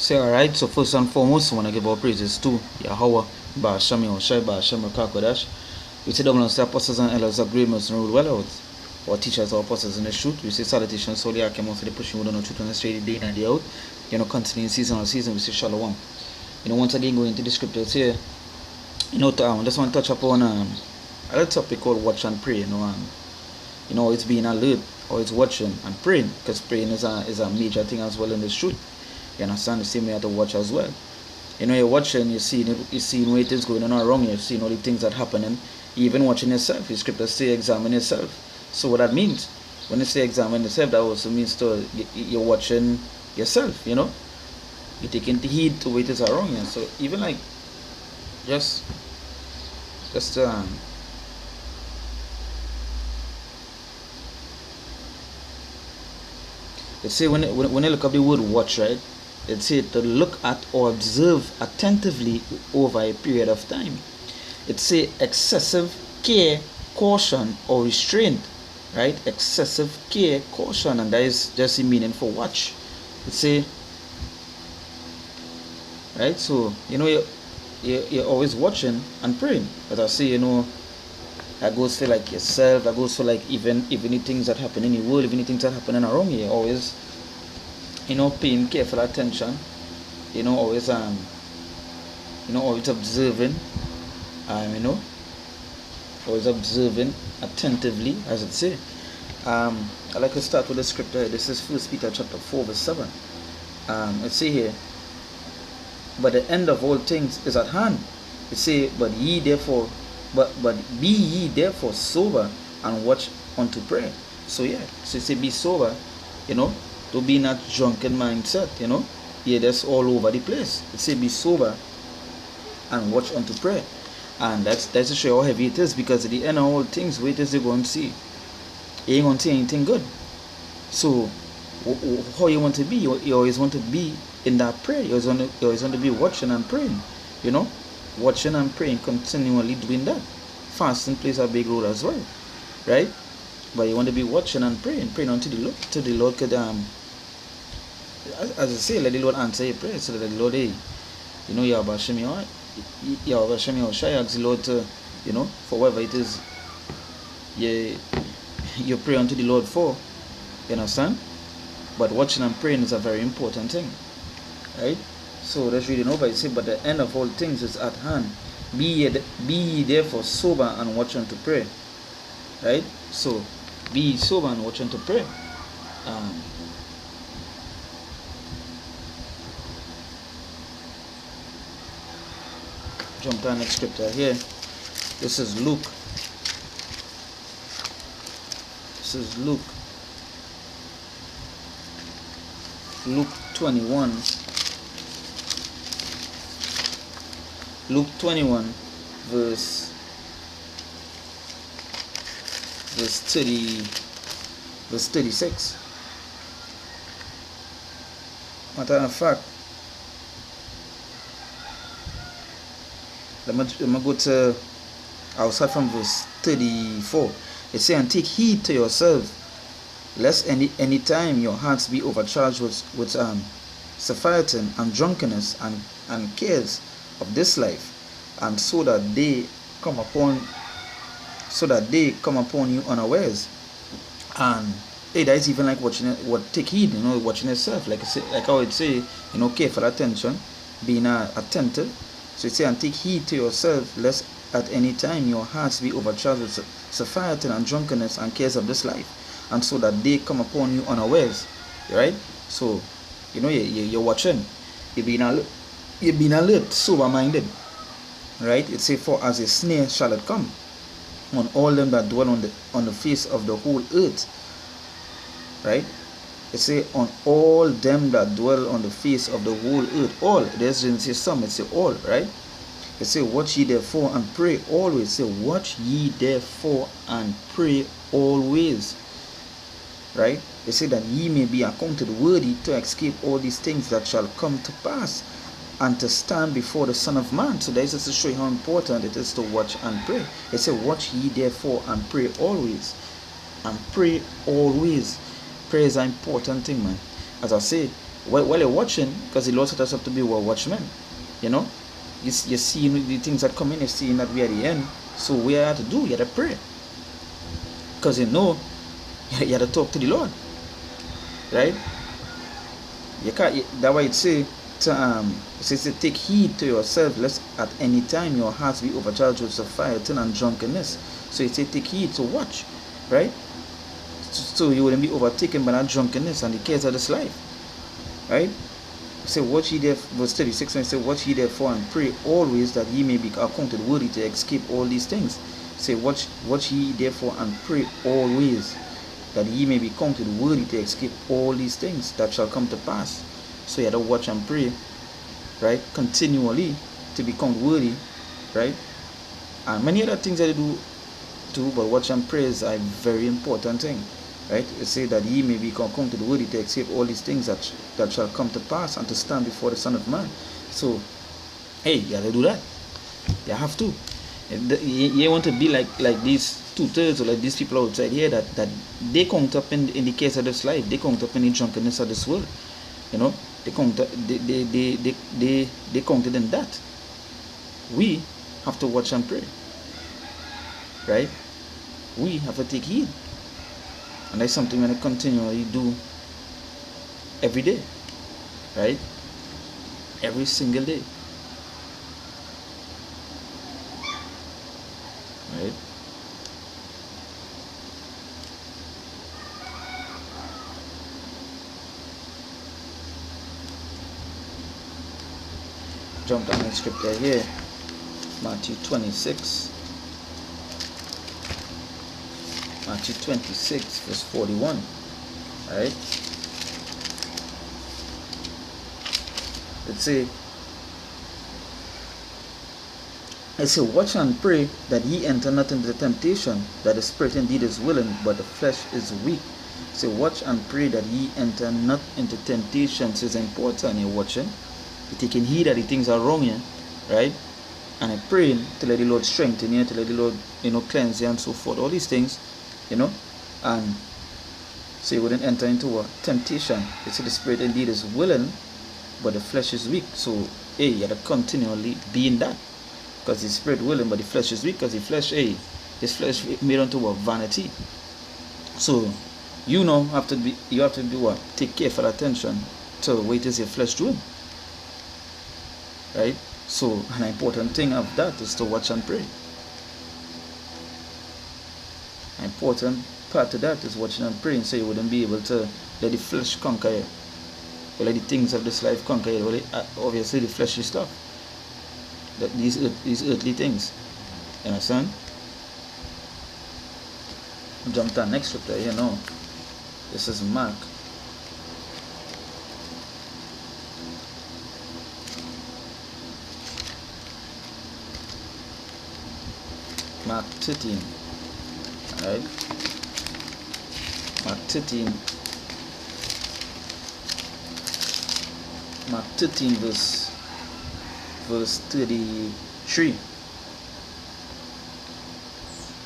Say alright, so first and foremost, I want to give our praises to Yahweh, Ba'ashem Yahushai, Ba'ashem Rakakodash. We say double unto the apostles and elders of great mercy and rule well out. Our teachers, our apostles in the truth. We say salutations, solely I came out for the pushing word on the truth on the straight day in and day out. Continuing season on season, we say shalom. Once again, going into the scriptures here, I just want to touch upon a little topic called watch and pray. It's being alert, or it's watching and praying, because praying is a major thing as well in this truth. You understand? The same way you have to watch as well. You're watching, you're seeing where things going on or wrong, you're seeing all the things that are happening. You're even watching yourself. The scriptures say examine yourself. So what that means, when they say examine yourself, that also means you're watching yourself, You're taking the heed to where things are wrong. So even like just let's say when you look up the word watch, right? It's say to look at or observe attentively over a period of time. It's say excessive care, caution, or restraint, right? Excessive care, caution, and that is just the meaning for watch. It's say, right? So you're always watching and praying. As I say, that goes for like yourself. That goes for like even the things that happen in the world, even the things that happen around you. Always, paying careful attention. Always always observing. Always observing attentively, as it say. I like to start with the scripture. This is 1 Peter chapter 4 verse 7. It say here, but the end of all things is at hand. It say, but be ye therefore sober and watch unto prayer. So it say be sober, to be not drunken mindset, that's all over the place. It say be sober and watch unto prayer. And that's to show you how heavy it is, because at the end of all things, wait till you go and see. You ain't gonna see anything good. So how you want to be? You always want to be in that prayer. You always want to be watching and praying, watching and praying, continually doing that. Fasting plays a big role as well, right? But you want to be watching and praying unto the Lord, till the Lord could as I say, let the Lord answer your prayer, so that the Lord, Yahweh Hashem Yahushai, ask the Lord to, for whatever it is you pray unto the Lord for. You understand? But watching and praying is a very important thing, right? So let's read it over. It says, but the end of all things is at hand. Be ye therefore sober and watch unto prayer. Right? So be sober and watch unto prayer. Jump to the next scripture here. This is Luke. Luke 21. Luke 21 verse 36. Matter of fact, I'll start from verse 34. It says, and take heed to yourselves, lest any time your hearts be overcharged with satiety and drunkenness and cares of this life, and so that they come upon you unawares. And that is even like take heed, watching yourself, like I would say, careful attention, being attentive. So it say, and take heed to yourself, lest at any time your hearts be overcharged with satiety and drunkenness and cares of this life, and so that they come upon you unawares. Right? So you're watching, you're being alert, sober-minded. Right? It say, for as a snare shall it come on all them that dwell on the face of the whole earth. Right? It say, on all them that dwell on the face of the whole earth. All. It doesn't say some, it say all. Right? It say, watch ye therefore and pray always. Say, watch ye therefore and pray always. Right? It say that ye may be accounted worthy to escape all these things that shall come to pass, and to stand before the Son of Man. So that is just to show you how important it is to watch and pray. It says, watch ye therefore and pray always. And pray always. Prayer is an important thing, man. As I say, while you're watching, because the Lord set us up to be watchmen, you know. You're seeing the things that come in, you're seeing that we are at the end. So we have to do, you have to pray. Because you know, you have to talk to the Lord. Right? You can't, that's why it says to take heed to yourself, lest at any time your hearts be overcharged with fire, turn and drunkenness. So it says take heed to watch, right? So you wouldn't be overtaken by that drunkenness and the cares of this life, right? Say, watch ye therefore, verse 36, when it says, watch ye therefore and pray always that ye may be accounted worthy to escape all these things. Say, watch ye therefore and pray always that ye may be counted worthy to escape all these things that shall come to pass. So you have to watch and pray, right, continually to be counted worthy, right? And many other things that you do too, but watch and pray is a very important thing, right? It says that ye may be counted worthy to escape all these things that shall come to pass and to stand before the Son of Man. So, hey, you have to do that. You have to. You want to be like these two-thirds or like these people outside here that they count up in the case of this life, they count up in the drunkenness of this world, you know, they counted in that. We have to watch and pray, right? We have to take heed, and that's something we're going to continually do every day, right? Every single day, right? Jump down the scripture here, Matthew 26. Matthew 26, verse 41. Right? It say, watch and pray that ye enter not into the temptation, that the spirit indeed is willing, but the flesh is weak. So watch and pray that ye enter not into temptation. So it's important you're watching. You're taking heed that the things are wrong here, right? And I'm praying to let the Lord strengthen you, to let the Lord, cleanse you and so forth. All these things, and so you wouldn't enter into a temptation. It's the spirit indeed is willing, but the flesh is weak. So, hey, you have to continually be in that. Because the spirit willing, but the flesh is weak. Because the flesh, this flesh made unto a vanity. So, you have to be what? Take careful attention to what is your flesh doing. Right? So, an important thing of that is to watch and pray. An important part of that is watching and praying, so you wouldn't be able to let the flesh conquer you, or let the things of this life conquer you. Well, obviously, the fleshly stuff, these earthly things. You understand? Jump to the next scripture. This is Mark. Mark 13. Alright. Mark 13. Mark 13 verse 33.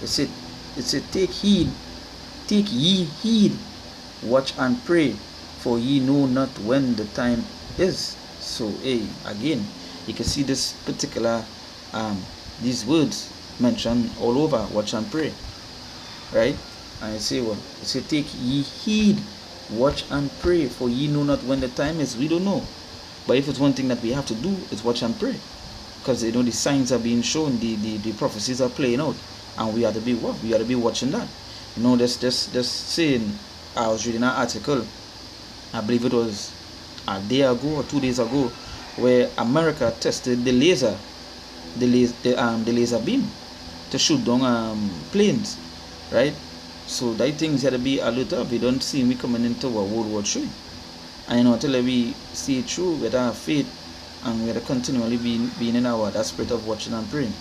It said, take ye heed, watch and pray, for ye know not when the time is. So, again, you can see this particular these words mentioned all over, watch and pray, right? And it say take ye heed, watch and pray, for ye know not when the time is. We don't know, but if it's one thing that we have to do, it's watch and pray, because the signs are being shown, the prophecies are playing out, and we have to be what? We have to be watching that. This saying, I was reading an article, I believe it was a day ago or 2 days ago, where America tested the laser beam to shoot down planes, right? So that things had to be alert up. We don't see me coming into a World War III. And until we see it through with our faith, and we have to continually being in that spirit of watching and praying.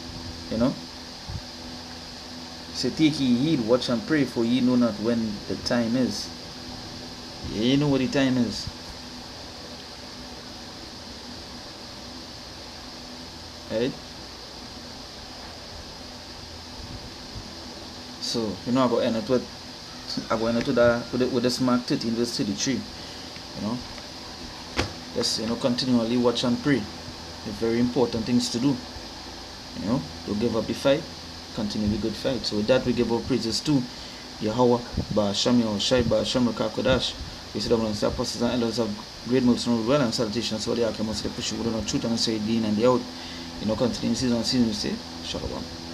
So take ye heed, watch and pray, for ye know not when the time is. You know what the time is. Right? So, I go end it with this Mark 13 verse 33. Just continually watch and pray. They're very important things to do. Don't give up the fight. Continue the good fight. So with that, we give our praises to Yahweh, Ba'asham Yahushai, Ba'asham Rakakodash. We sit down and say apostles and elders of great multitude well and salutations. So they are most push you with the truth and say Dean and the out. Continue season we say Shalom.